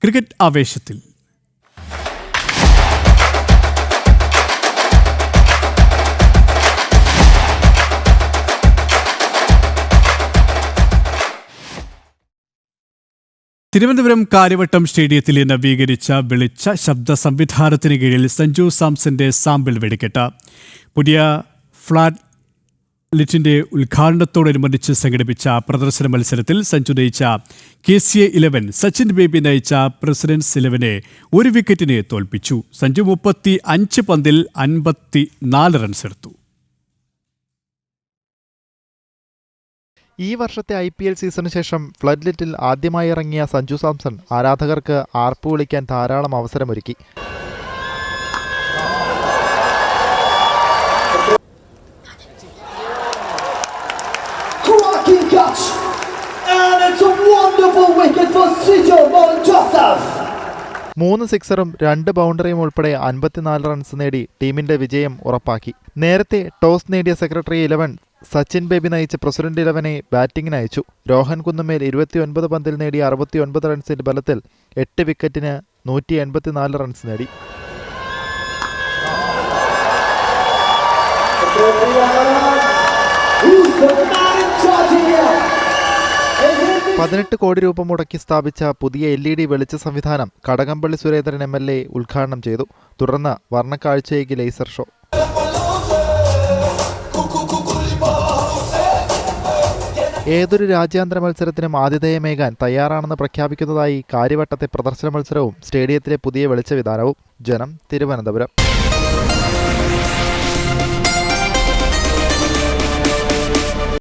Cricket ആവേശത്തിൽ തിരുവനന്തപുരം കാര്യവട്ടം സ്റ്റേഡിയത്തിലെ നവീകരിച്ച വെളിച്ച ശബ്ദ സംവിധാനത്തിന് കീഴിൽ സഞ്ജു സാംസന്റെ സാമ്പിൾ വെടിക്കെട്ട്. പുതിയ ഫ്ലാറ്റ് ലിറ്റിന്റെ ഉദ്ഘാടനത്തോടനുബന്ധിച്ച് സംഘടിപ്പിച്ച പ്രദർശന മത്സരത്തിൽ സഞ്ജു നയിച്ച KCA 11 സച്ചിൻ ബേബി നയിച്ച പ്രസിഡന്റ്സ് 11 ഒരു വിക്കറ്റിന് തോൽപ്പിച്ചു. സഞ്ജു 35 പന്തിൽ 54 റൺസ് എടുത്തു. ഈ വർഷത്തെ IPL സീസണിന് ശേഷം ഫ്ലഡ് ലിറ്റിൽ ആദ്യമായി ഇറങ്ങിയ സഞ്ജു സാംസൺ ആരാധകർക്ക് ആർപ്പ് വിളിക്കാൻ ധാരാളം അവസരമൊരുക്കി. മൂന്ന് സിക്സറും 2 ബൗണ്ടറിയും ഉൾപ്പെടെ 54 റൺസ് നേടി ടീമിന്റെ വിജയം ഉറപ്പാക്കി. നേരത്തെ ടോസ് നേടിയ സെക്രട്ടറി 11 സച്ചിൻ ബേബി നയിച്ച പ്രസിഡന്റ് 11 ബാറ്റിംഗിന് അയച്ചു. രോഹൻ കുന്നുമേൽ 29 പന്തിൽ നേടിയ 69 റൺസിന്റെ ബലത്തിൽ 8 വിക്കറ്റിന് 184 റൺസ് നേടി. 18 കോടി രൂപ മുടക്കി സ്ഥാപിച്ച പുതിയ LED വെളിച്ച സംവിധാനം കടകംപള്ളി സുരേന്ദ്രൻ MLA ഉദ്ഘാടനം ചെയ്തു. തുടർന്ന് വർണ്ണക്കാഴ്ചയേക്ക് ലേസർ ഷോ. ഏതൊരു രാജ്യാന്തര മത്സരത്തിനും ആതിഥേയമേകാൻ തയ്യാറാണെന്ന് പ്രഖ്യാപിക്കുന്നതായി കാര്യവട്ടത്തെ പ്രദർശന മത്സരവും സ്റ്റേഡിയത്തിലെ പുതിയ വെളിച്ച വിധാനവും. ജനം, തിരുവനന്തപുരം.